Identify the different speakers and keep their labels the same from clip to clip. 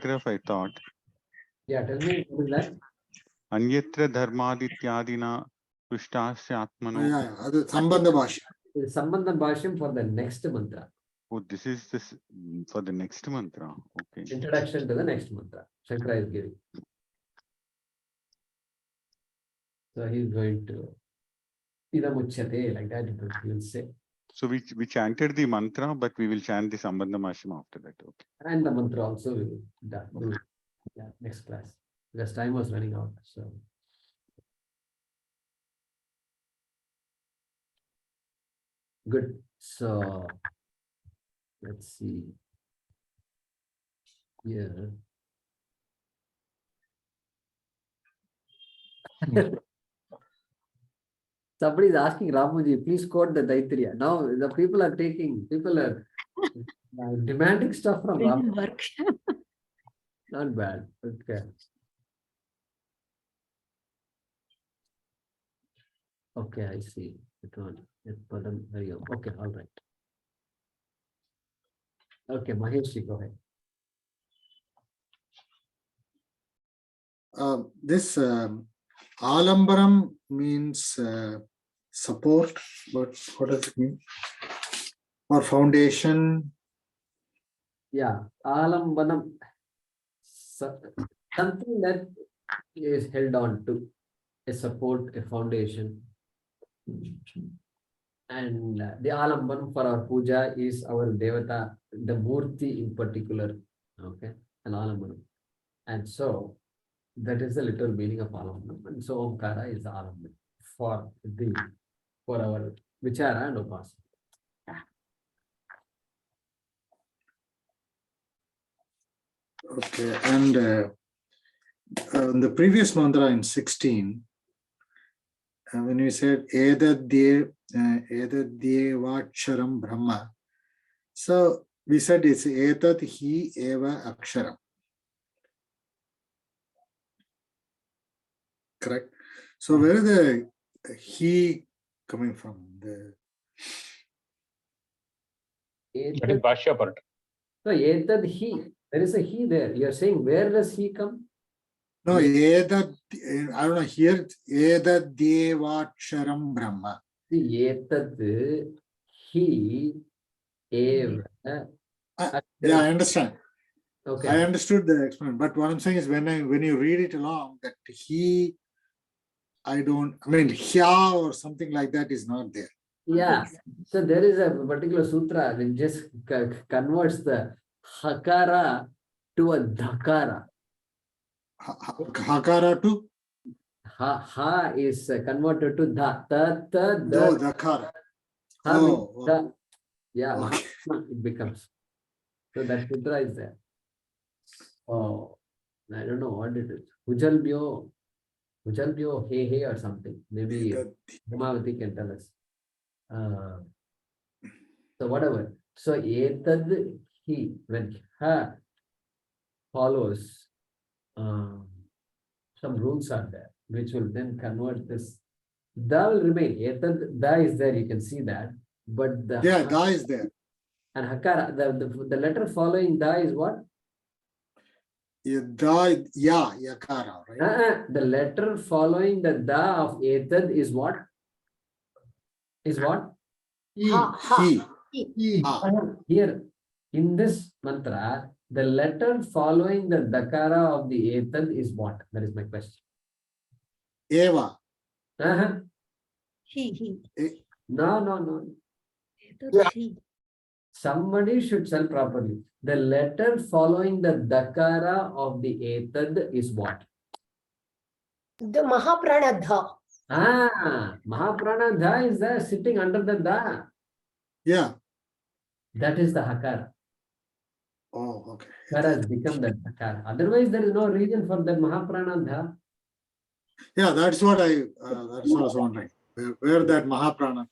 Speaker 1: I thought.
Speaker 2: Yeah, tell me what is that?
Speaker 1: Anyatra dharmadityadina prishtasya atmano.
Speaker 3: Yeah, that's Sambandha Bhaashyam.
Speaker 2: It is Sambandha Bhaashyam for the next mantra.
Speaker 1: Oh, this is this for the next mantra. Okay.
Speaker 2: Introduction to the next mantra. Shankara is giving. So he is going to Idamuchyate, like that he will say.
Speaker 1: So we chanted the mantra, but we will chant the Sambandha Bhaashyam after that. Okay.
Speaker 2: And the mantra also we will do. Yeah, next class. Because time was running out. So good. So let's see. Here. Somebody is asking Ramuji, please quote the Daitriya. Now the people are demanding stuff from Ramuji. Not bad. Okay. Okay, I see. Okay, all right. Okay, Mahesh, go ahead.
Speaker 3: This Alambaram means support, but what does it mean? Or foundation?
Speaker 2: Yeah, Alambanam. Something that is held on to, a support, a foundation. And the Alambanam for our puja is our Devata, the Murti in particular. Okay, an Alambanam. And so that is the literal meaning of Alambanam. And so Omkara is the Alambanam for our Vichara and Upasana.
Speaker 3: Okay, and the previous mantra in 16, when we said Edadyevāksharam Brahma, so we said it's Etat Hi Eva Aksharam. Correct? So where is the He coming from?
Speaker 4: That is Bhaashya part.
Speaker 2: So Etad He, there is a He there. You are saying where does He come?
Speaker 3: No, Edat, I don't know, here Edadyevāksharam Brahma.
Speaker 2: See, Etad He Eva.
Speaker 3: Yeah, I understand.
Speaker 2: Okay.
Speaker 3: I understood the explanation, but what I'm saying is when you read it along, that He, Hya or something like that is not there.
Speaker 2: Yeah. So there is a particular sutra that just converts the Hakara to a Dhakara.
Speaker 3: Hakara to?
Speaker 2: Ha is converted to Dha.
Speaker 3: No, Dhakara.
Speaker 2: Ha means
Speaker 3: Oh,
Speaker 2: the. Yeah,
Speaker 3: okay.
Speaker 2: it becomes. So that sutra is there. Oh, I don't know what it is. Hujalbyo, hey or something. Maybe Himavati can tell us. So whatever. So Etad He, when Ha follows, some rules are there, which will then convert this. Da will remain. Etad Da is there, you can see that. But the
Speaker 3: Yeah, Da is there.
Speaker 2: and Hakara, the letter following Da is what?
Speaker 3: Yakara, right?
Speaker 2: The letter following the Da of Etad is what? Is what?
Speaker 3: He.
Speaker 2: Here, in this mantra, the letter following the Dakara of the Etad is what? That is my question.
Speaker 3: Eva.
Speaker 5: He.
Speaker 2: No.
Speaker 5: He.
Speaker 2: Somebody should spell properly. The letter following the Dakara of the Etad is what?
Speaker 5: The Mahapranadha.
Speaker 2: Mahaprana Dha is there sitting under the Da.
Speaker 3: Yeah.
Speaker 2: That is the Hakara.
Speaker 3: Oh, okay.
Speaker 2: Hakara has become the Dakara. Otherwise, there is no reason for the Mahaprana Dha.
Speaker 3: Yeah, that's what I was wondering. Where that Mahaprana?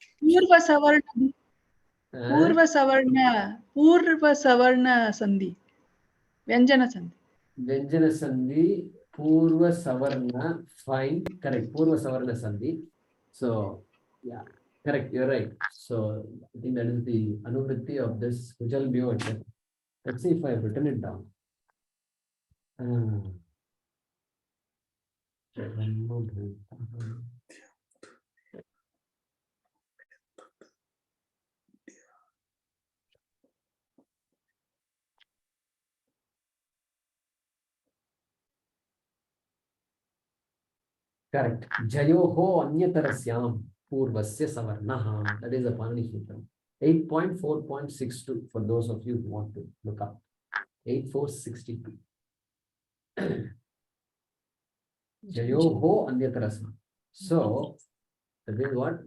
Speaker 6: Purva Savarna Sandhi. Vyanjana Sandhi.
Speaker 2: Vyanjana Sandhi, Purva Savarna, fine, correct. Purva Savarna Sandhi. So, yeah, correct, you're right. So, I think that is the anuvritti of this Kujalbyo. Let's see if I have written it down. Correct. Jayoho anyatarasyam purvasya savarnaha. That is the Panini Sutra. 8.4.62 for those of you who want to look up. 8462. Jayoho anyatarasma. So, that is what?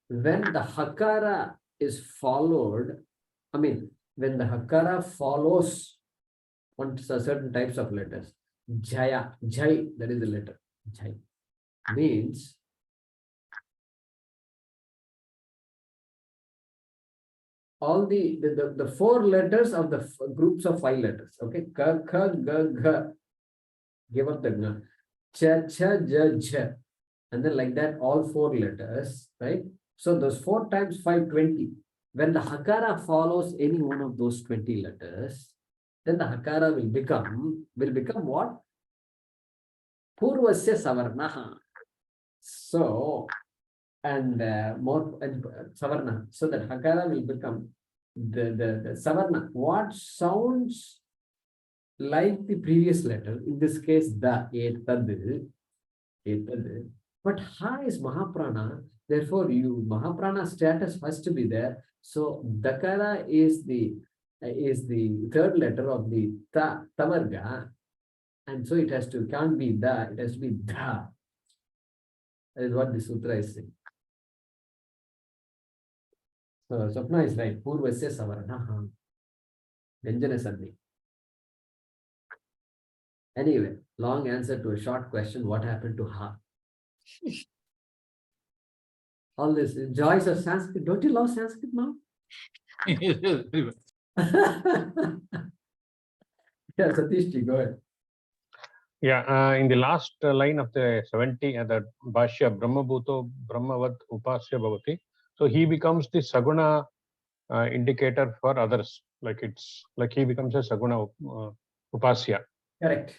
Speaker 2: When the Hakara is followed, when the Hakara follows on certain types of letters, Jaya, Jai, that is the letter, Jai, means all the four letters of the groups of 5 letters, okay? Ka, Ka, Ga, Gha, give up the Gna. Cha, Cha, Ja, Ja. And then like that, all 4 letters, right? So those 4 times 5, 20. When the Hakara follows any one of those 20 letters, then the Hakara will become what? Purvasya Savarnaha. So, and more Savarna. So that Hakara will become the Savarna. What sounds like the previous letter, in this case, the etad. But Ha is Mahaprana, therefore Mahaprana status has to be there. So Dakara is the 3rd letter of the Tavarga, and so it can't be Da, it has to be Dha. That is what the sutra is saying. So Swapna is right. Purvasya Savarnaha. Vyanjana Sandhi. Anyway, long answer to a short question. What happened to Ha? All this joys of Sanskrit. Don't you love Sanskrit now? Yeah, Satish, go ahead.
Speaker 4: Yeah, in the last line of the 70, the Bhashya, Brahmabhuto Brahmavad Upasya Bhavati. So he becomes the Saguna indicator for others. Like he becomes a Saguna Upasya.
Speaker 2: Correct.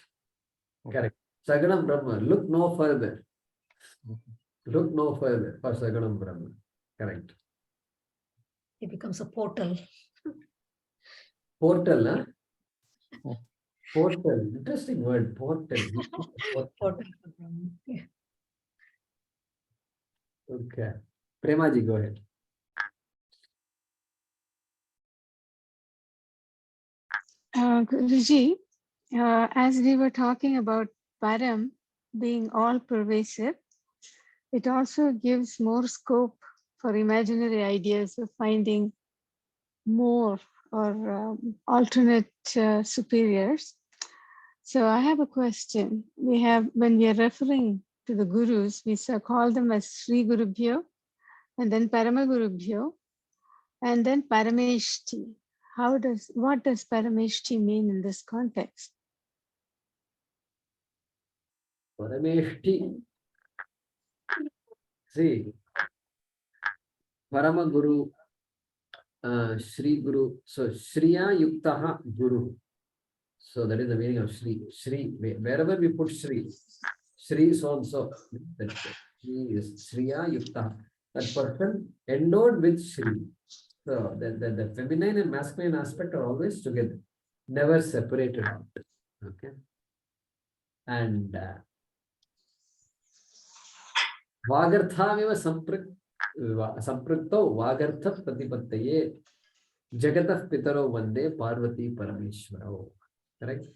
Speaker 2: Correct. Saganam Brahma. Look no further. Look no further for Saganam Brahma. Correct.
Speaker 5: It becomes a portal.
Speaker 2: Portal, huh? Portal. Interesting word. Portal.
Speaker 5: Portal for Brahma. Yeah.
Speaker 2: Okay. Premaji, go ahead.
Speaker 7: Guruji, as we were talking about Param being all pervasive, it also gives more scope for imaginary ideas of finding more or alternate superiors. So I have a question. When we are referring to the gurus, we call them as Sri Gurubhyo, and then Parama Gurubhyo, and then Parameshti. What does Parameshti mean in this context?
Speaker 2: Parameshti. See, Parama Guru, Sri Guru. So Shriya Yuktaha Guru. So that is the meaning of Shri. Shri, wherever we put Shri, Shri is also that Shri is Shriya Yukta. That person endowed with Shri. So the feminine and masculine aspect are always together, never separated out. Okay. And Vagarthamiva Samprakto Vagartha Pratipattaye Jagatah Pitaro Vande Parvati Parameshwaro. Correct?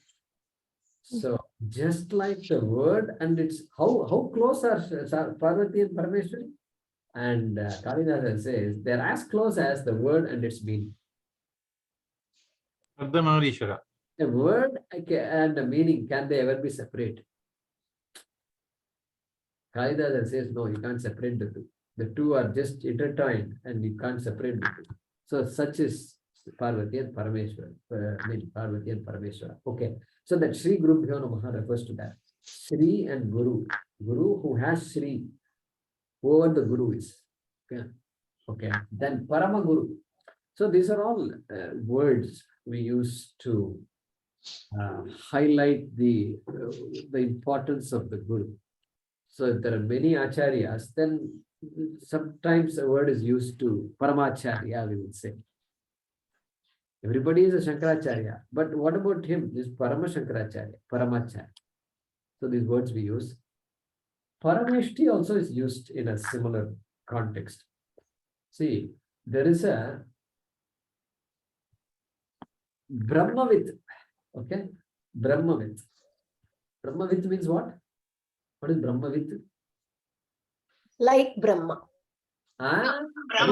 Speaker 2: So just like the word and its how close are Parvati and Parameshwari? And Kalidasa says they're as close as the word and its meaning. A word and a meaning, can they ever be separated? Kalidasa says no, you can't separate the two. The two are just intertwined and you can't separate the two. So such is Parvati and Parameshwar. Parvati and Parameshwar. Okay. So that Sri Guru Bhyo Namaha refers to that. Sri and Guru. Guru who has Sri, whoever the Guru is. Okay. Okay. Then Parama Guru. So these are all words we use to highlight the importance of the Guru. So if there are many acharyas, then sometimes a word is used to paramacharya, we would say. Everybody is a Shankaracharya, but what about him? This Parama Shankaracharya, Paramacharya. So these words we use. Parameshti also is used in a similar context. See, there is a Brahmavit. Okay? Brahmavit. Brahmavit means what? What is Brahmavit?
Speaker 8: Like Brahma.
Speaker 2: Ah,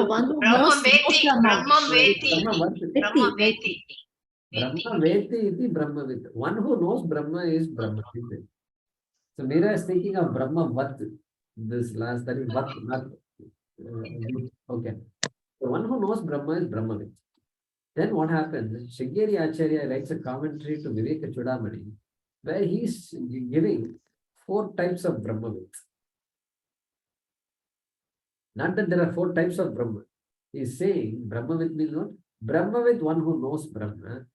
Speaker 5: One who
Speaker 9: Brahma
Speaker 5: knows
Speaker 9: Veti,
Speaker 5: Brahma.
Speaker 9: Brahma Veti,
Speaker 2: Brahma what?
Speaker 9: Brahma Veti.
Speaker 2: Brahma Veti iti Brahmavit. One who knows Brahma is Brahmavit. So Meera is thinking of Brahma Vat. This last, that is Vat, not okay. The one who knows Brahma is Brahmavit. Then what happens? Sringeri Acharya writes a commentary to Viveka Chudamani, where he is giving 4 types of Brahmavit. Not that there are 4 types of Brahma. He is saying Brahmavit means what? Brahmavit, one who knows Brahma.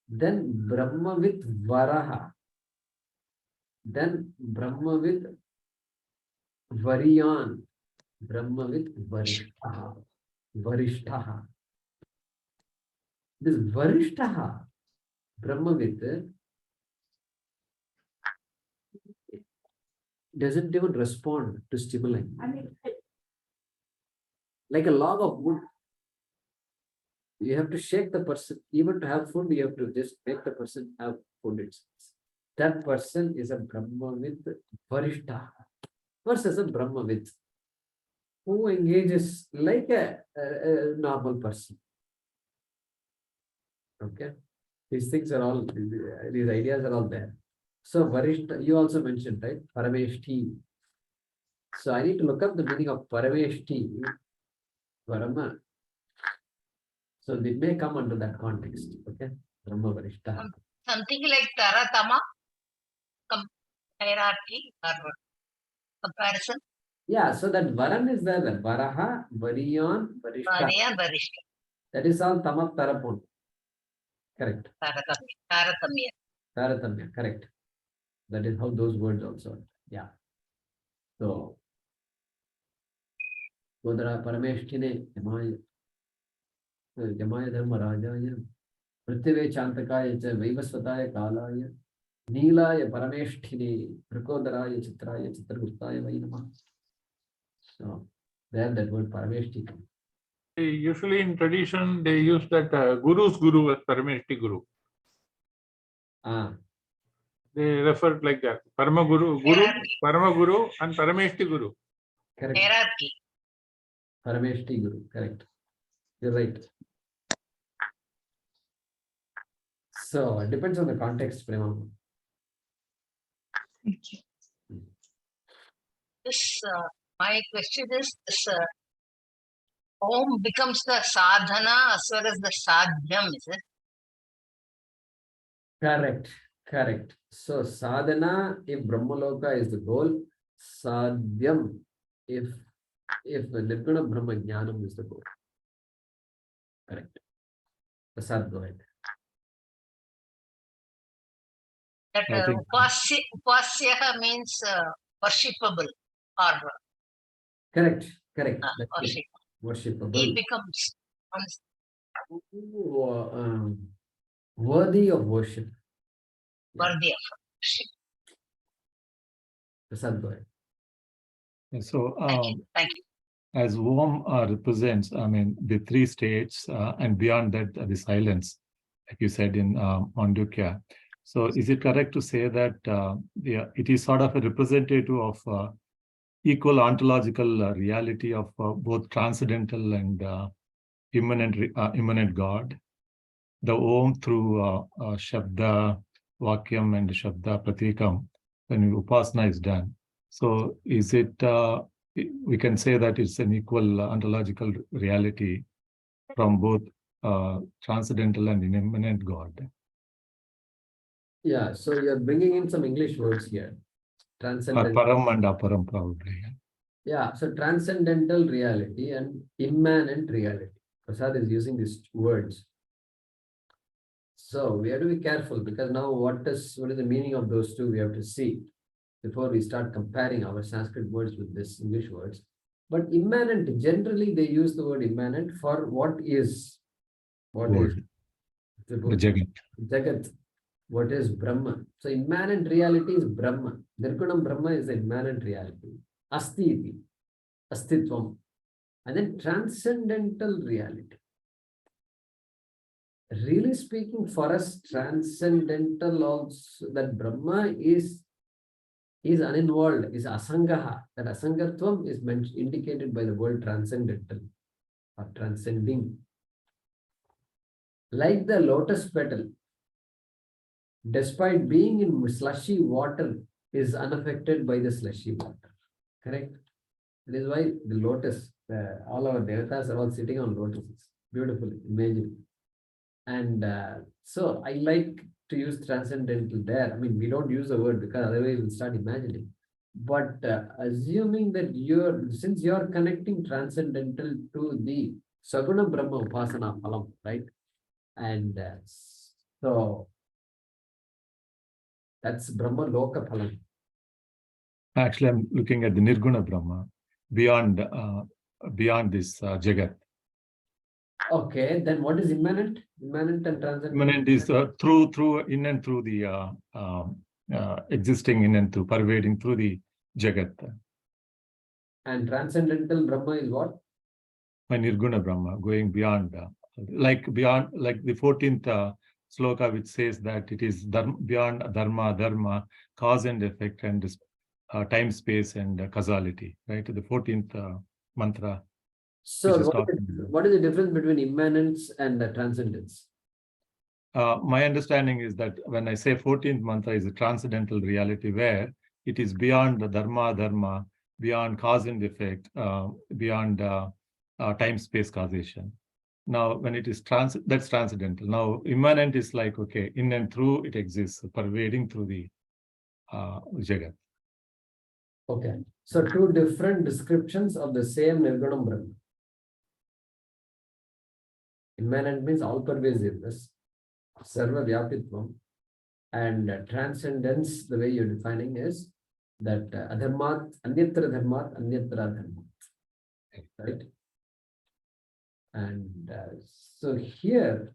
Speaker 2: Then Brahmavit Varaha. Then Brahmavit Variyan. Brahmavit Varishtaha. Varishtaha. This Varishtaha, Brahmavit, doesn't even respond to stimuli. Like a log of wood, you have to shake the person. Even to have food, you have to just make the person have food itself. That person is a Brahmavit Varishtaha versus a Brahmavit who engages like a normal person. Okay, these things are all, these ideas are all there. So Varishta, you also mentioned, right? Parameshti. So I need to look up the meaning of Parameshti, Parama. So it may come under that context. Okay, Brahma Varishta.
Speaker 9: Something like Taratama, hierarchy or comparison.
Speaker 2: Yeah, so that Varan is there. Varaha, Variyan, Varishta.
Speaker 9: Varya, Varishta,
Speaker 2: That is all Tamat Tarapun. Correct.
Speaker 9: Taratamya.
Speaker 2: Taratamya, correct. That is how those words also are. Yeah. So, Godara Parameshtine, Jamaya Dharma Rajaya, Prithve Chantakaya, Vaivasvataya Kalaya, Neelaya Parameshtine, Prakodaraya Chitraya, Chitraguptaya Vainama. So, there that word Parameshti comes.
Speaker 10: Usually in tradition, they use that Guru's Guru as Parameshti Guru.
Speaker 2: Ah.
Speaker 10: They refer like that. Parama Guru, Parama Guru and Parameshti Guru.
Speaker 2: Correct.
Speaker 9: Hierarchy.
Speaker 2: Parameshti Guru, correct. You're right. So it depends on the context, Prema.
Speaker 6: Thank you.
Speaker 9: This, my question is, this Om becomes the sadhana as well as the sadhyam, is it?
Speaker 2: Correct, correct. So sadhana, if Brahmaloka is the goal, sadhyam, if the Nirguna Brahma Jnanam is the goal. Correct. Prasad, go ahead.
Speaker 9: That upasya means worshipable or
Speaker 2: Correct, correct.
Speaker 9: worshipable.
Speaker 2: Worshipable.
Speaker 9: He becomes
Speaker 2: Worthy of worship.
Speaker 9: worthy of worship.
Speaker 2: Prasad, go ahead.
Speaker 11: So,
Speaker 9: Thank you.
Speaker 11: as Om represents, I mean, the 3 states and beyond that, the silence, like you said in Mandukya. So, is it correct to say that it is sort of a representative of equal ontological reality of both transcendental and immanent God? The Om through Shabda, Vakyam, and Shabda Pratikam, when Upasana is done. So, is it, we can say that it's an equal ontological reality from both transcendental and immanent God?
Speaker 2: Yeah, so you're bringing in some English words here. Transcendental.
Speaker 11: Param and Aparam, probably.
Speaker 2: Yeah, so transcendental reality and immanent reality. Prasad is using these words. So we have to be careful, because now what is the meaning of those two we have to see before we start comparing our Sanskrit words with this English words. But immanent, generally they use the word immanent for what is
Speaker 11: Word.
Speaker 2: the
Speaker 11: The Jagat.
Speaker 2: Jagat, what is Brahma. So immanent reality is Brahma. Nirgunam Brahma is the immanent reality. Asti iti, astitvam. And then transcendental reality. Really speaking, for us, transcendental also, that Brahma is uninvolved, is asangaha. That asangatvam is indicated by the word transcendental or transcending. Like the lotus petal, despite being in slushy water, is unaffected by the slushy water. Correct? That is why the lotus, all our devatas are all sitting on lotuses. Beautiful, imagine. And so I like to use transcendental there. I mean, we don't use the word because otherwise we'll start imagining. But assuming that since you're connecting transcendental to the Saguna Brahma Upasana Phalam, right? And so that's Brahma Loka Phalam.
Speaker 11: Actually, I'm looking at the Nirguna Brahma beyond this Jagat.
Speaker 2: Okay, then what is immanent? Immanent and transcendental.
Speaker 11: Immanent is through in and through the existing in and through, pervading through the Jagat.
Speaker 2: And transcendental Brahma is what?
Speaker 11: Nirguna Brahma, going beyond, like the 14th sloka, which says that it is beyond dharma, cause and effect, and time, space, and causality, right? The 14th mantra.
Speaker 2: So what is the difference between immanence and transcendence?
Speaker 11: My understanding is that when I say 14th mantra is a transcendental reality where it is beyond the dharma, beyond cause and effect, beyond time, space, causation. Now, when it is that's transcendental. Now, immanent is like, okay, in and through it exists, pervading through the Jagat.
Speaker 2: Okay, so two different descriptions of the same Nirgunam Brahma. Immanent means all pervasiveness, sarva vyapitvam, and transcendence, the way you're defining is that adharmat, anyatra dharmat, right? And so here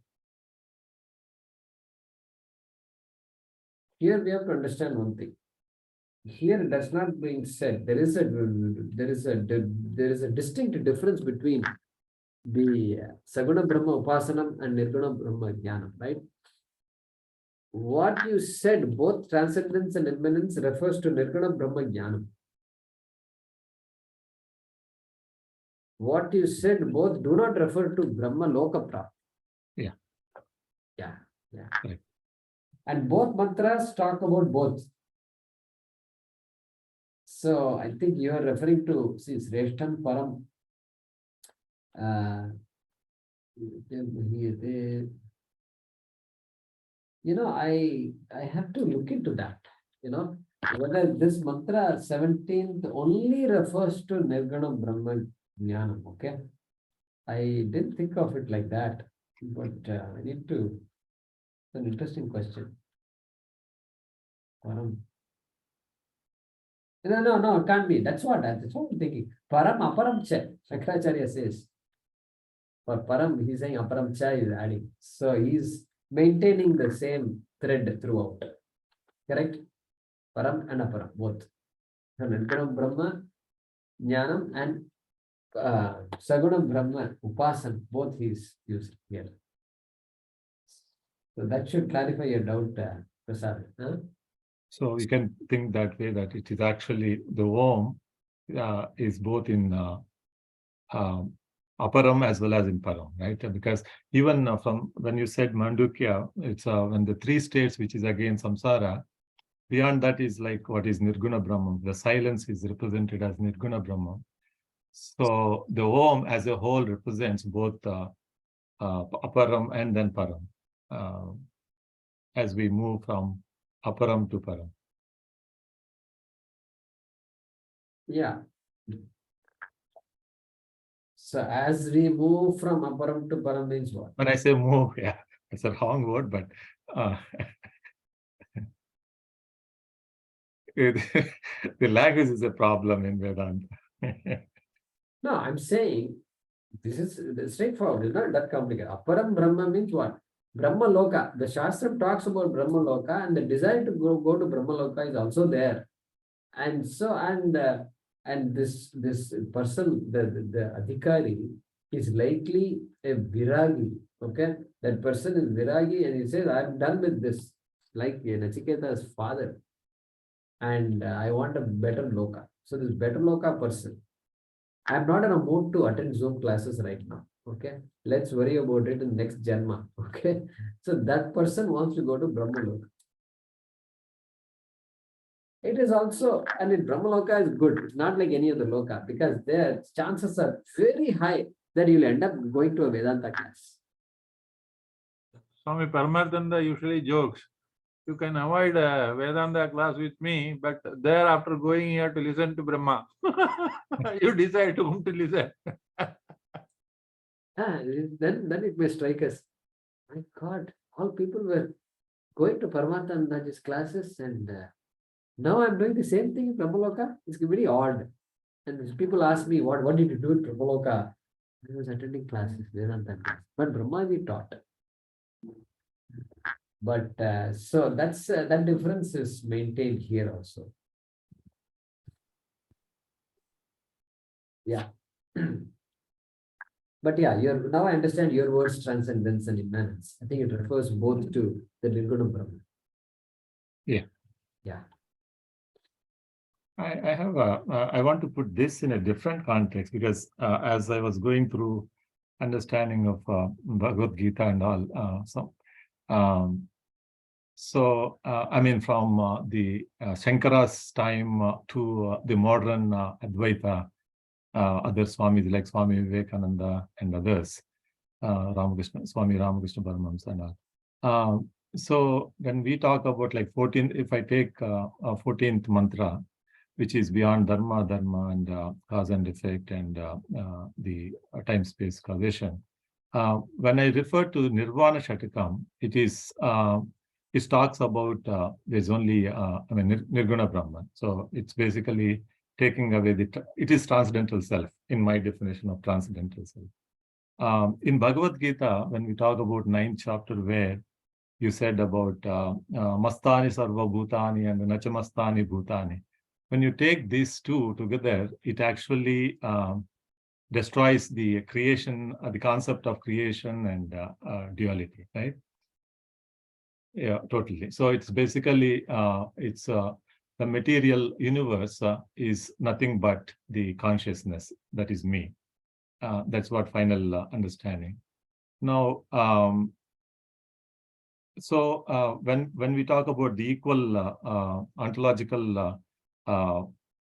Speaker 2: we have to understand one thing. Here that's not being said. There is a distinct difference between the Saguna Brahma Upasanam and Nirguna Brahma Jnanam, right? What you said, both transcendence and immanence, refers to Nirguna Brahma Jnanam. What you said, both do not refer to Brahma Loka Prapti. Yeah.
Speaker 11: Right.
Speaker 2: And both mantras talk about both. So I think you are referring to, see, Sreshtam Param. I have to look into that, whether this mantra 17th only refers to Nirguna Brahma Jnanam, okay? I didn't think of it like that, but I need to, it's an interesting question. Param. No, it can't be. That's what I'm thinking. Param, aparam cha, Shankaracharya says. For param, he's saying aparam cha is adding. So he's maintaining the same thread throughout. Correct? Param and aparam, both. Nirgunam Brahma, Jnanam, and Sagunam Brahma, Upasan, both he's using here. So that should clarify your doubt, Prasad. Huh?
Speaker 11: So you can think that way, that it is actually the Om is both in Aparam as well as in Param, right? Because even from when you said Mandukya, it's when the three states, which is again samsara, beyond that is like what is Nirguna Brahman. The silence is represented as Nirguna Brahman. So the Om as a whole represents both Aparam and then Param as we move from Aparam to Param.
Speaker 2: Yeah. So as we move from Aparam to Param means what?
Speaker 11: When I say move, yeah, it's a wrong word, but the language is a problem in Vedanta.
Speaker 2: No, I'm saying this is straightforward. It's not that complicated. Aparam Brahma means what? Brahma Loka. The Shastra talks about Brahma Loka, and the desire to go to Brahma Loka is also there. And so, and this person, the Adhikari, is likely a Viragi. Okay, that person is Viragi, and he says, I'm done with this, like Nachiketa's father, and I want a better Loka. So this better Loka person, I'm not in a mood to attend Zoom classes right now. Okay, let's worry about it in next Janma. Okay, so that person wants to go to Brahmaloka. It is also, I mean, Brahmaloka is good. It's not like any other Loka, because their chances are very high that you'll end up going to a Vedanta class.
Speaker 10: Swami Paramarthananda usually jokes, you can avoid a Vedanta class with me, but there after going here to listen to Brahma, you decide to whom to listen.
Speaker 2: Then it may strike us. My God, all people were going to Paramarthananda's classes, and now I'm doing the same thing in Brahmaloka. It's very odd. And people ask me, what did you do in Brahmaloka? I was attending classes, Vedanta class. But Brahma we taught. But so that's that difference is maintained here also. Yeah. But yeah, now I understand your words transcendence and immanence. I think it refers both to the Nirguna Brahma.
Speaker 11: Yeah.
Speaker 2: Yeah.
Speaker 11: I want to put this in a different context, because as I was going through understanding of Bhagavad Gita and all, I mean, from the Shankara's time to the modern Advaita, other Swamis like Swami Vivekananda and others, Swami Ramakrishna Paramahamsa and all. So when we talk about like 14, if I take 14th mantra, which is beyond dharma, and cause and effect, and the time-space causation. When I refer to Nirvana Shatakam, it talks about there's only Nirguna Brahman. So it's basically taking away it is transcendental self in my definition of transcendental self. In Bhagavad Gita, when we talk about 9th chapter, where you said about Mastani Sarva Bhutani and Nachamastani Bhutani. When you take these two together, it actually destroys the creation, the concept of creation and duality, right? Yeah, totally. So it's basically, the material universe is nothing but the consciousness that is me. That's what final understanding. Now, when we talk about the equal ontological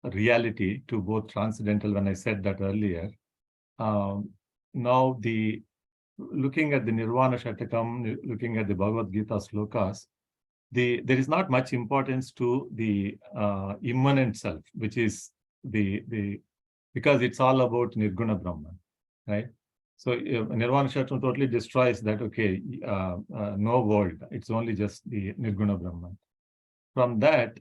Speaker 11: reality to both transcendental, when I said that earlier, now looking at the Nirvana Shatakam, looking at the Bhagavad Gita slokas, there is not much importance to the immanent self, which is because it's all about Nirguna Brahman, right? So Nirvana Shatakam totally destroys that, okay, no world, it's only just the Nirguna Brahman. From that,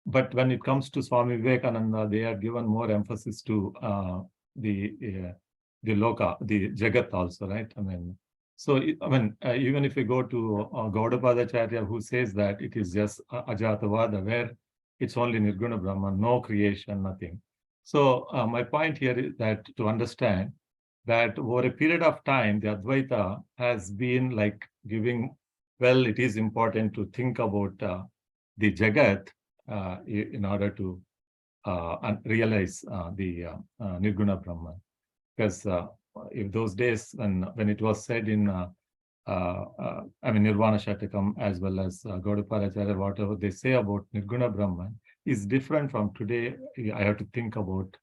Speaker 11: but when it comes to Swami Vivekananda, they are given more emphasis to the Loka, the Jagat also, right? I mean, so even if we go to Gaudapadacharya, who says that it is just Ajatavada, where it's only Nirguna Brahman, no creation, nothing. So my point here is that to understand that over a period of time, the Advaita has been like giving, well, it is important to think about the Jagat in order to realize the Nirguna Brahman. Because in those days, when it was said in Nirvana Shatakam, as well as Gaudapadacharya, whatever they say about Nirguna Brahman is different from today. I have to think about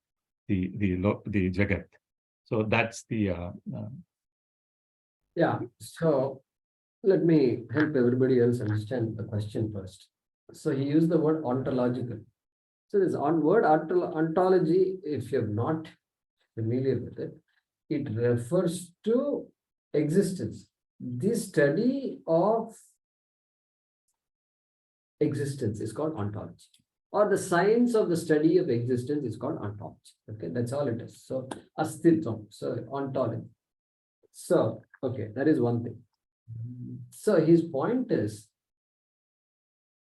Speaker 11: the Jagat. So that's the
Speaker 2: yeah. So let me help everybody else understand the question first. So he used the word ontological. So this word ontology, if you're not familiar with it, it refers to existence. The study of existence is called ontology, or the science of the study of existence is called ontology. Okay, that's all it is. So astitvam, so ontology. So okay, that is one thing. So his point is,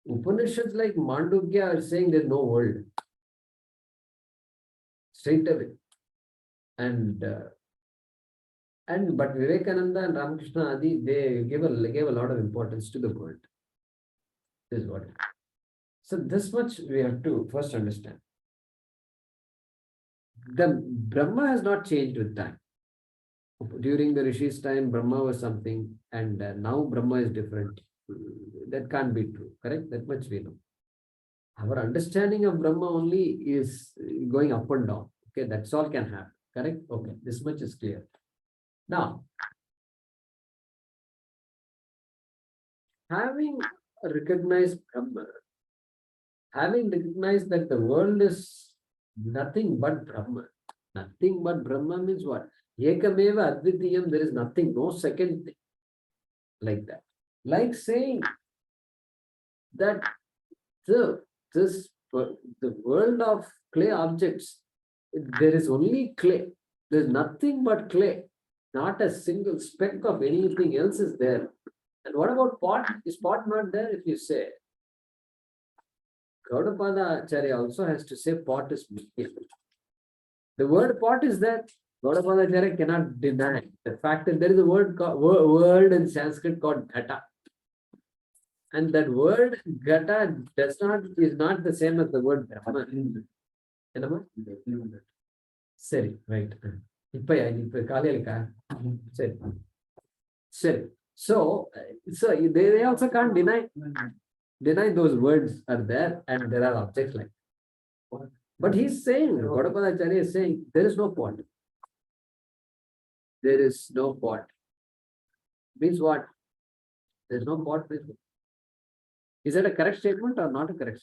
Speaker 2: Upanishads like Mandukya are saying there's no world straight away, and but Vivekananda and Ramakrishna Adi, they gave a lot of importance to the world. This is what. So this much we have to first understand. The Brahma has not changed with time. During the Rishi's time, Brahma was something, and now Brahma is different. That can't be true, correct? That much we know. Our understanding of Brahma only is going up and down. Okay, that's all can happen, correct? Okay, this much is clear. Now, having recognized Brahma, having recognized that the world is nothing but Brahma, nothing but Brahma means what? Ekameva advitiyam, there is nothing, no second thing like that. Like saying that the world of clay objects, there is only clay. There is nothing but clay. Not a single speck of anything else is there. And what about pot? Is pot not there? If you say, Gaudapada Acharya also has to say pot is mithya. The word pot is there. Gaudapada Acharya cannot deny the fact that there is a word in Sanskrit called ghata. And that word ghata is not the same as the word Brahma. Seri, right. So they also can't deny those words are there and there are objects like that. But he's saying, Gaudapada Acharya is saying, there is no pot. There is no pot. Means what? There is no pot. Is that a correct statement or not a correct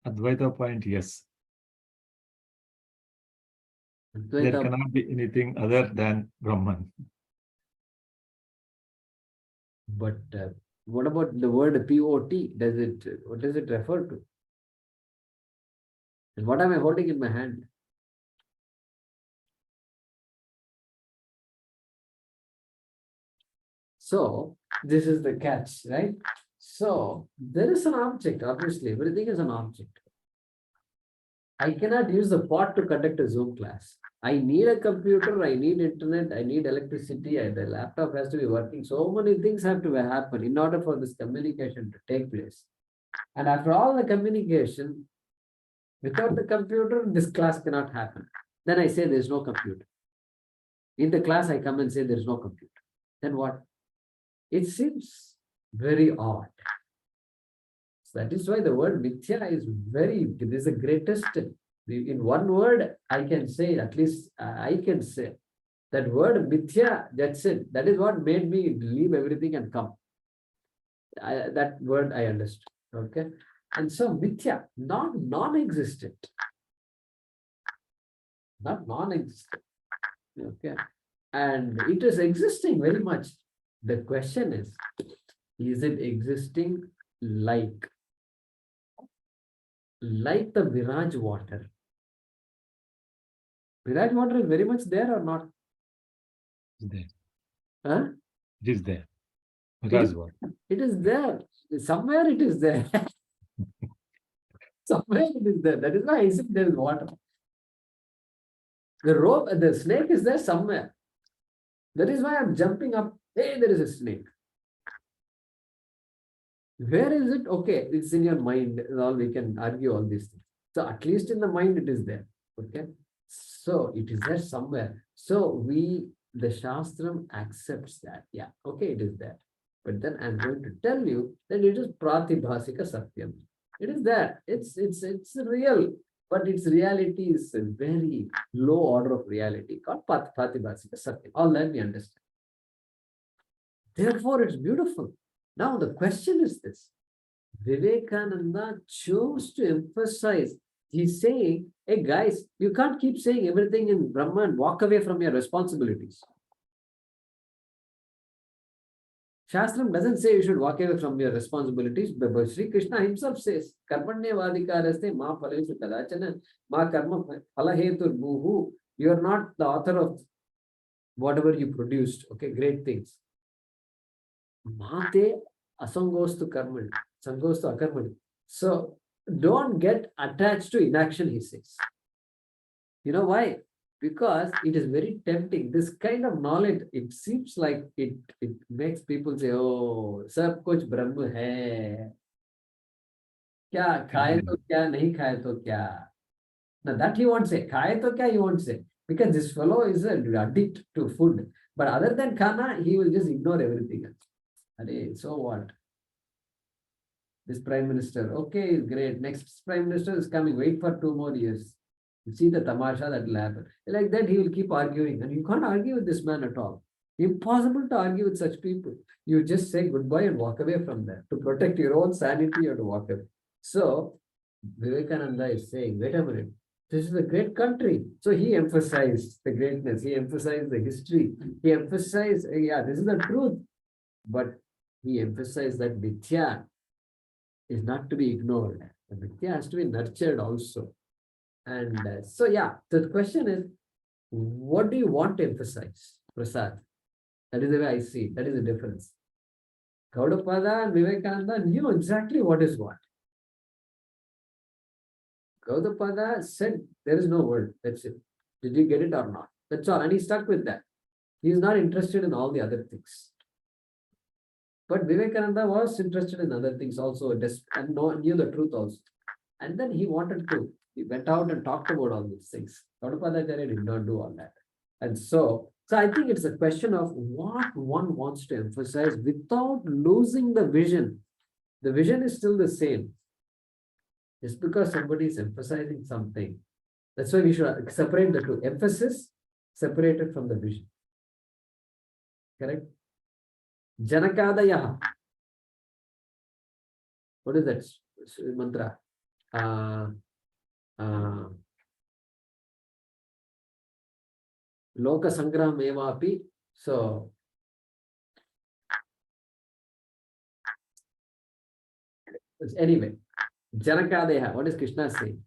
Speaker 2: statement?
Speaker 11: Advaita point, yes.
Speaker 2: Advaita,
Speaker 11: There cannot be anything other than Brahman.
Speaker 2: but what about the word POT? What does it refer to? And what am I holding in my hand? So this is the catch, right? So there is an object, obviously, everything is an object. I cannot use the pot to conduct a Zoom class. I need a computer, I need internet, I need electricity, the laptop has to be working. So many things have to happen in order for this communication to take place. And after all the communication, without the computer, this class cannot happen. Then I say there's no computer. In the class, I come and say there's no computer. Then what? It seems very odd. So that is why the word mithya is it is the greatest. In one word, I can say, at least I can say, that word mithya, that's it. That is what made me leave everything and come. That word I understood. Okay. And so mithya, not non-existent. Not non-existent. Okay. And it is existing very much. The question is it existing like the Viraj water? Viraj water is very much there or not?
Speaker 11: There.
Speaker 2: Huh?
Speaker 11: It is there. Because what?
Speaker 2: It is there. Somewhere it is there. Somewhere it is there. That is why I said there is water. The snake is there somewhere. That is why I'm jumping up. Hey, there is a snake. Where is it? Okay, it's in your mind. All we can argue all these things. So at least in the mind it is there. Okay. So it is there somewhere. So the Shastram accepts that. Yeah, okay, it is there. But then I'm going to tell you that it is Pratibhasika Satyam. It is there. It's real. But its reality is a very low order of reality called Pratibhasika Satyam. All that we understand. Therefore, it's beautiful. Now, the question is this. Vivekananda chose to emphasize He's saying, hey guys, you can't keep saying everything in Brahma and walk away from your responsibilities. Shastram doesn't say you should walk away from your responsibilities, but Sri Krishna himself says, Karmanye vadikaraste ma phalesu kadachana ma karma phalahetur bhuhu. You are not the author of whatever you produced, okay, great things. Mate asangostu karmani, sangostu akarmani. So don't get attached to inaction, he says. You know why? Because it is very tempting. This kind of knowledge, it seems like it makes people say, oh, sab kuch Brahma hai. Kya khaye to kya, nahi khaye to kya. Now that he won't say. Khaye to kya he won't say. Because this fellow is an addict to food. But other than khana, he will just ignore everything else. So what? This prime minister, okay, great. Next prime minister is coming. Wait for 2 more years. You see the tamasha that will happen. Like that, he will keep arguing. And you can't argue with this man at all. Impossible to argue with such people. You just say goodbye and walk away from there. To protect your own sanity, you have to walk away. So, Vivekananda is saying, wait a minute. This is a great country. So he emphasized the greatness. He emphasized the history. He emphasized, yeah, this is the truth. But he emphasized that Mithya is not to be ignored. The Mithya has to be nurtured also. And so, yeah, the question is, what do you want to emphasize, Prasad? That is the way I see it. That is the difference. Gaudapada and Vivekananda knew exactly what is what. Gaudapada said, there is no word. That's it. Did you get it or not? That's all. And he stuck with that. He is not interested in all the other things. But Vivekananda was interested in other things also and knew the truth also. And then he wanted to. He went out and talked about all these things. Gaudapada did not do all that. And so I think it's a question of what one wants to emphasize without losing the vision. The vision is still the same. Just because somebody is emphasizing something, that's why we should separate the two. Emphasis separated from the vision. Correct? Janakadaya. What is that mantra? Loka Sangram Evapi. So, anyway, Janakadeha. What is Krishna saying?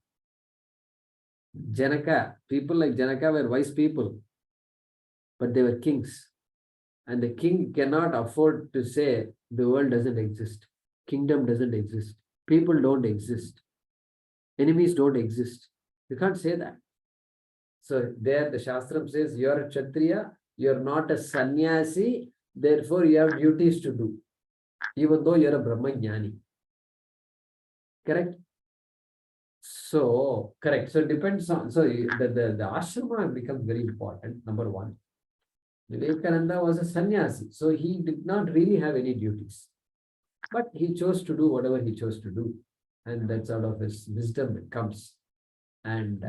Speaker 2: Janaka, people like Janaka were wise people, but they were kings. And the king cannot afford to say the world doesn't exist. Kingdom doesn't exist. People don't exist. Enemies don't exist. You can't say that. So there the Shastram says, you're a Kshatriya, you're not a sannyasi, therefore you have duties to do, even though you're a Brahmajnani. Correct? So, correct. So it depends on, so the ashrama becomes very important, number one. Vivekananda was a sannyasi, so he did not really have any duties. But he chose to do whatever he chose to do. And that's out of his wisdom it comes. And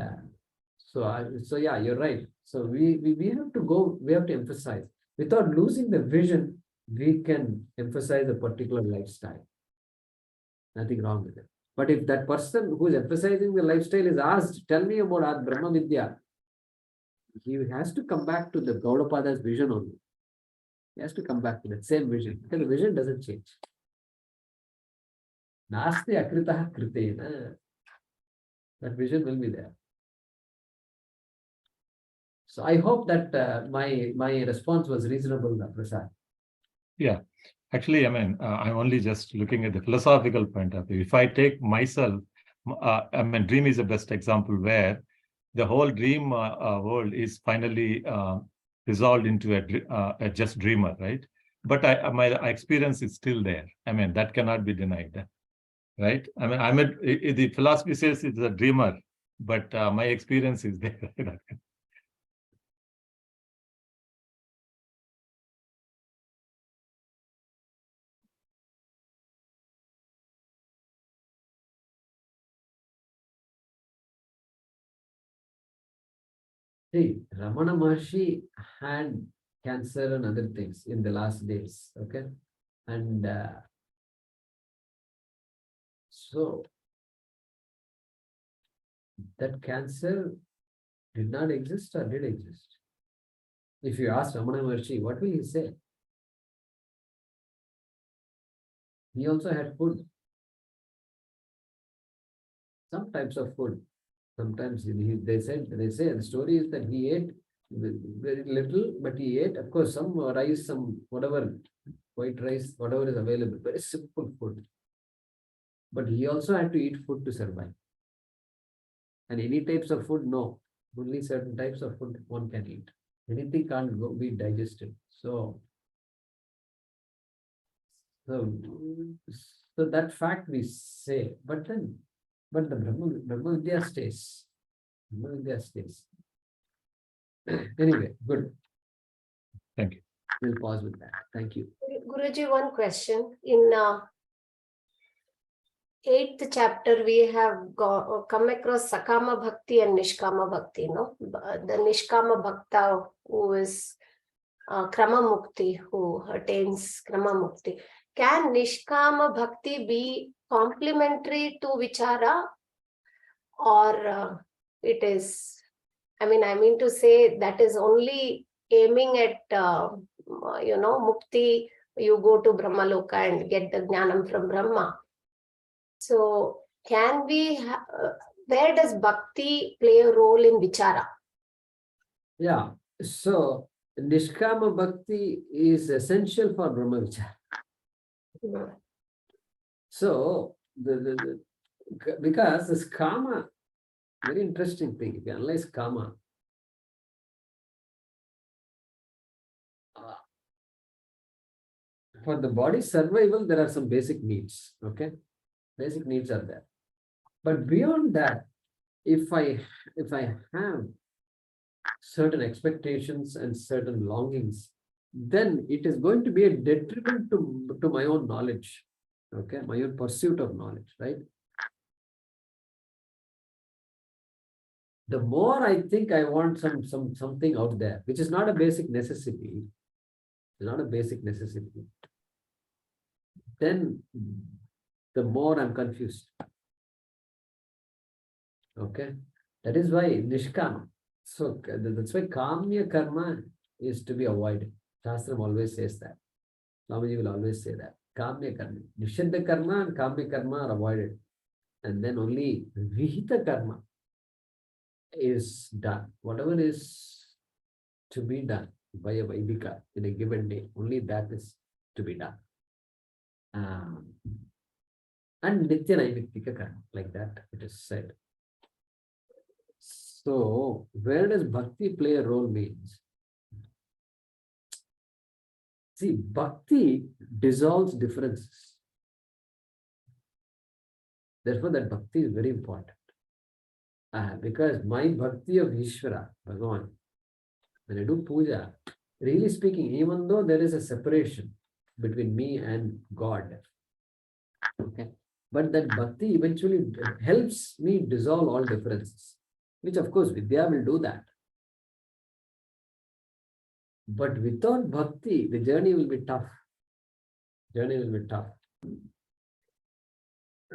Speaker 2: so yeah, you're right. So we have to go, we have to emphasize. Without losing the vision, we can emphasize a particular lifestyle. Nothing wrong with it. But if that person who is emphasizing the lifestyle is asked, tell me about Brahma Vidya, he has to come back to the Gaudapada's vision only. He has to come back to that same vision, because the vision doesn't change. Naste akritaha kritena. That vision will be there. So I hope that my response was reasonable, Prasad.
Speaker 11: Yeah, actually, I mean, I'm only just looking at the philosophical point of view. If I take myself, I mean, dream is the best example where the whole dream world is finally resolved into a just dreamer, right? But my experience is still there. I mean, that cannot be denied, right? I mean, the philosophy says it's a dreamer, but my experience is there.
Speaker 2: See, Ramana Maharshi had cancer and other things in the last days, okay? And so that cancer did not exist or did exist? If you ask Ramana Maharshi, what will he say? He also had food. Some types of food. Sometimes they say the story is that he ate very little, but he ate, of course, some rice, some whatever, white rice, whatever is available, very simple food. But he also had to eat food to survive. And any types of food, no. Only certain types of food one can eat. Anything can't be digested. So that fact we say, but the Brahma Vidya stays. Brahma Vidya stays. Anyway, good.
Speaker 11: Thank you.
Speaker 2: We'll pause with that. Thank you.
Speaker 8: Guruji, one question. In 8th chapter, we have come across Sakama Bhakti and Nishkama Bhakti, no? The Nishkama Bhakta who is Krama Mukti, who attains Krama Mukti. Can Nishkama Bhakti be complementary to Vichara, or it is, I mean to say that is only aiming at, Mukti, you go to Brahmaloka and get the Jnanam from Brahma. So can we, where does Bhakti play a role in Vichara?
Speaker 2: Yeah, so Nishkama Bhakti is essential for Brahma Vichara. So, because this Kama, very interesting thing, if you analyze Kama, for the body's survival, there are some basic needs, okay? Basic needs are there. But beyond that, if I have certain expectations and certain longings, then it is going to be a detriment to my own knowledge, okay? My own pursuit of knowledge, right? The more I think I want something out there, which is not a basic necessity, then the more I'm confused. Okay, that is why Nishkama. So that's why Kamya Karma is to be avoided. Shastram always says that. Swamiji will always say that. Kamya Karma. Nishiddha Karma and Kamya Karma are avoided. And then only Vihita Karma is done. Whatever is to be done by a Vaidika in a given day, only that is to be done. And Nitya Naimittika Karma, like that it is said. So, where does Bhakti play a role means? See, Bhakti dissolves differences. Therefore, that Bhakti is very important. Because my Bhakti of Ishvara, Bhagavan, when I do puja, really speaking, even though there is a separation between me and God, okay, but that Bhakti eventually helps me dissolve all differences, which of course Vidya will do that. But without Bhakti, the journey will be tough.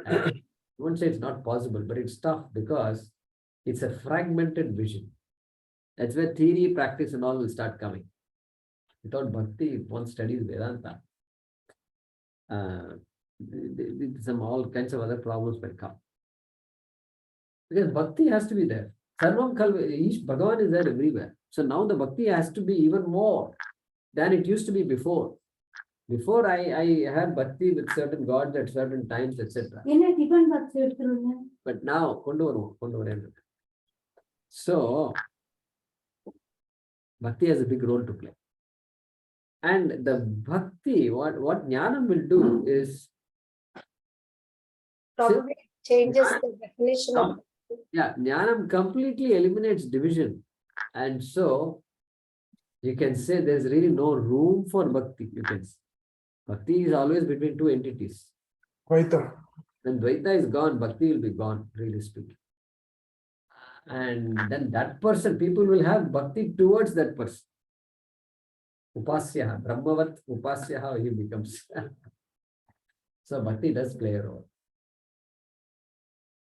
Speaker 2: I won't say it's not possible, but it's tough because it's a fragmented vision. That's where theory, practice and all will start coming. Without Bhakti, if one studies Vedanta, some all kinds of other problems will come. Because Bhakti has to be there. Sarvam Khalva, Bhagavan is there everywhere. So now the Bhakti has to be even more than it used to be before. Before I had Bhakti with certain gods at certain times, etc. But now, so Bhakti has a big role to play. And the Bhakti, what Jnanam will do is
Speaker 8: Probably changes the definition of.
Speaker 2: Yeah, Jnanam completely eliminates division. And so you can say there's really no room for Bhakti. You can say. Bhakti is always between two entities.
Speaker 12: Dvaita.
Speaker 2: When Dvaita is gone, Bhakti will be gone, really speaking. And then that person, people will have Bhakti towards that person. Upasyaha, Brahmavat Upasyaha, he becomes. So Bhakti does play a role.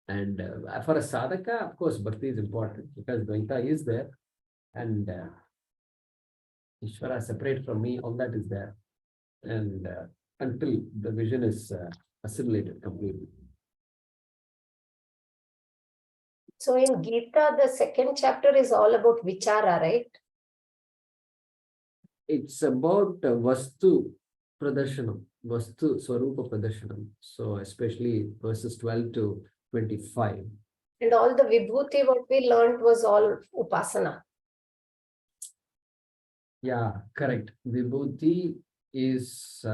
Speaker 2: And for a sadhaka, of course, bhakti is important because Dvaita is there and Ishvara separate from me, all that is there. And until the vision is assimilated completely.
Speaker 8: So in Gita, the second chapter is all about vichara, right?
Speaker 2: It's about Vastu Pradarshanam, Vastu Swarupa Pradarshanam. So especially verses 12 to 25.
Speaker 8: And all the vibhuti, what we learned was all upasana.
Speaker 2: Yeah, correct. Vibhuti is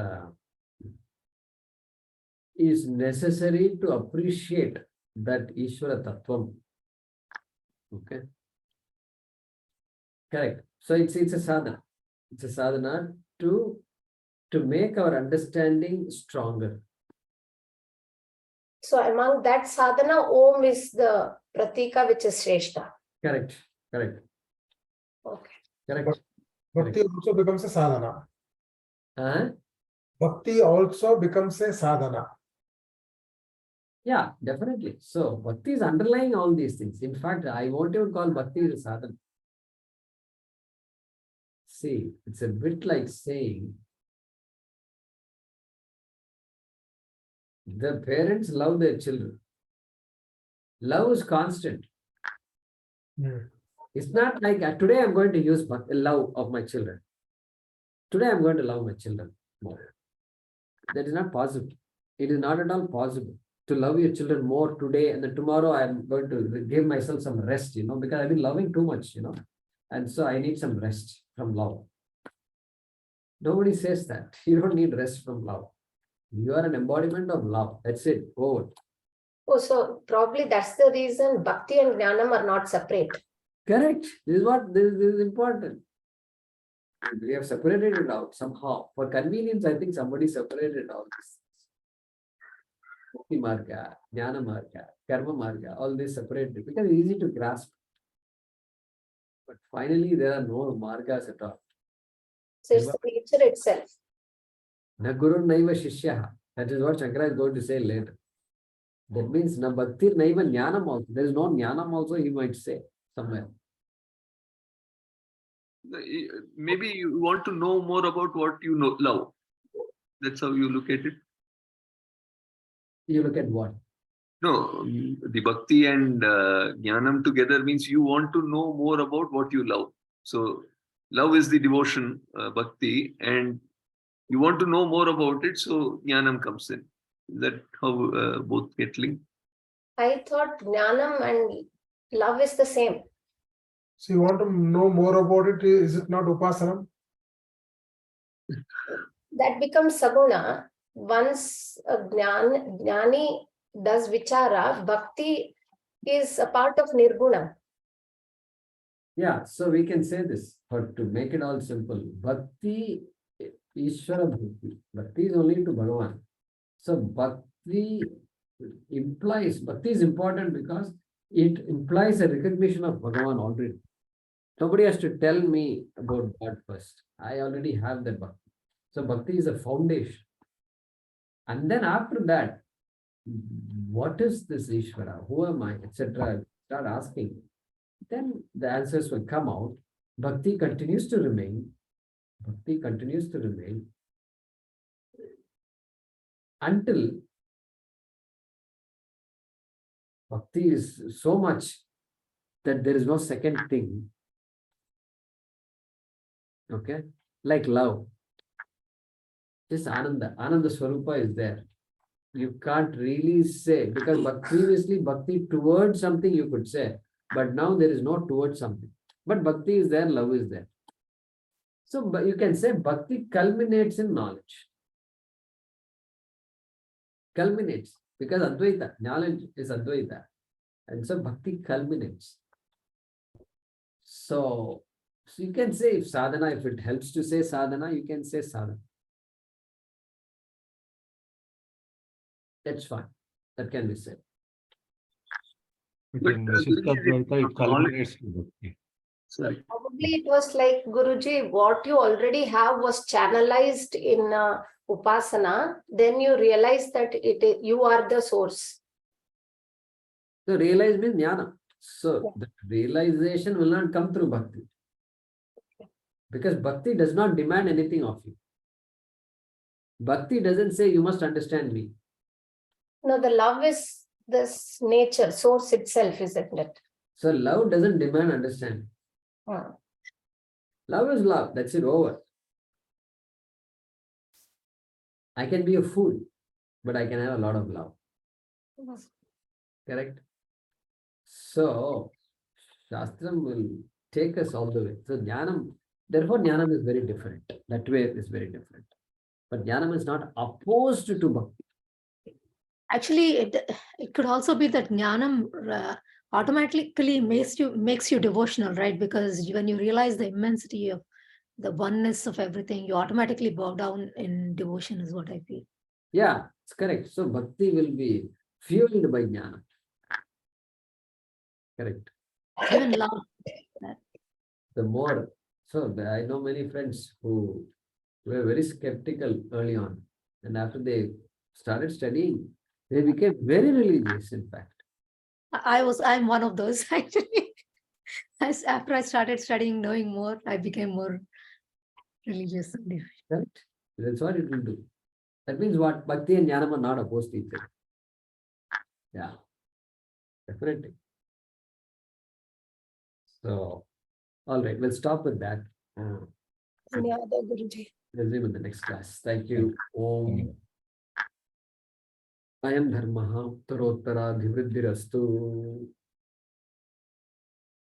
Speaker 2: necessary to appreciate that Ishvara Tattvam. Okay. Correct. So it's a sadhana. It's a sadhana to make our understanding stronger.
Speaker 8: So among that sadhana, Om is the pratika which is Shrestha.
Speaker 2: Correct. Correct.
Speaker 8: Okay.
Speaker 2: Correct.
Speaker 12: Bhakti also becomes a sadhana.
Speaker 2: Huh?
Speaker 12: Bhakti also becomes a sadhana.
Speaker 2: Yeah, definitely. So bhakti is underlying all these things. In fact, I won't even call bhakti as a sadhana. See, it's a bit like saying the parents love their children. Love is constant. It's not like today I'm going to use love of my children. Today I'm going to love my children more. That is not possible. It is not at all possible to love your children more today and then tomorrow I'm going to give myself some rest, because I've been loving too much, and so I need some rest from love. Nobody says that. You don't need rest from love. You are an embodiment of love. That's it. Over.
Speaker 8: Oh, so probably that's the reason bhakti and jnanam are not separate.
Speaker 2: Correct. This is important. We have separated it out somehow. For convenience, I think somebody separated all this. Bhakti marga, jnana marga, karma marga, all this separated because it's easy to grasp. But finally, there are no margas at all.
Speaker 8: So it's the nature itself.
Speaker 2: Na guru naiva shishya. That is what Shankara is going to say later. That means na bhakti naiva jnanam also. There is no jnanam also, he might say somewhere.
Speaker 13: Maybe you want to know more about what you love. That's how you look at it.
Speaker 2: You look at what?
Speaker 13: No, the bhakti and jnanam together means you want to know more about what you love. So love is the devotion, bhakti, and you want to know more about it, so jnanam comes in. Is that how both get linked?
Speaker 8: I thought jnanam and love is the same.
Speaker 12: So you want to know more about it, is it not upasana?
Speaker 8: That becomes saguna. Once a jnani does vichara, bhakti is a part of nirguna.
Speaker 2: Yeah, so we can say this, but to make it all simple, bhakti, Ishvara bhakti. Bhakti is only to Bhagavan. So bhakti is important because it implies a recognition of Bhagavan already. Nobody has to tell me about God first. I already have that bhakti. So bhakti is a foundation. And then after that, what is this Ishvara? Who am I? Etc. Start asking. Then the answers will come out. Bhakti continues to remain. Bhakti continues to remain until bhakti is so much that there is no second thing. Okay? Like love. Just Ananda. Ananda Swarupa is there. You can't really say, because previously bhakti towards something you could say, but now there is no towards something. But bhakti is there, love is there. So you can say bhakti culminates in knowledge. Culminates, because Advaita, knowledge is Advaita. And so bhakti culminates. So you can say if sadhana, if it helps to say sadhana, you can say sadhana. That's fine. That can be said.
Speaker 11: But in Vishishta it culminates to bhakti.
Speaker 13: Sorry.
Speaker 8: Probably it was like, Guruji, what you already have was channelized in upasana. Then you realize that you are the source.
Speaker 2: So realize means jnana. So the realization will not come through bhakti. Because bhakti does not demand anything of you. Bhakti doesn't say you must understand me.
Speaker 8: No, the love is this nature, source itself, isn't it?
Speaker 2: So love doesn't demand understanding.
Speaker 8: Ah.
Speaker 2: Love is love. That's it, over. I can be a fool, but I can have a lot of love. Correct? So, Shastram will take us all the way. So, Jnanam, therefore, Jnanam is very different. That way is very different. But Jnanam is not opposed to Bhakti.
Speaker 5: Actually, it could also be that jnanam automatically makes you devotional, right? Because when you realize the immensity of the oneness of everything, you automatically bow down in devotion, is what I feel.
Speaker 2: Yeah, it's correct. So, Bhakti will be fueled by Jnana. Correct.
Speaker 5: Even love.
Speaker 2: The more, so I know many friends who were very skeptical early on. And after they started studying, they became very religious, in fact.
Speaker 5: I'm one of those actually. After I started studying, knowing more, I became more religious.
Speaker 2: Correct. That's what it will do. That means what? Bhakti and Jnana are not opposed to each other. Yeah, definitely. So, all right, we'll stop with that.
Speaker 8: Dhanyawad, Guruji.
Speaker 2: Resume in the next class. Thank you. Om. Ayam dharmaha uttarottara dhivriddhirastu.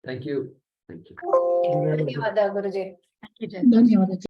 Speaker 2: Thank you. Thank you.
Speaker 8: Dhanyawad, Guruji.
Speaker 5: Thank you, Jai.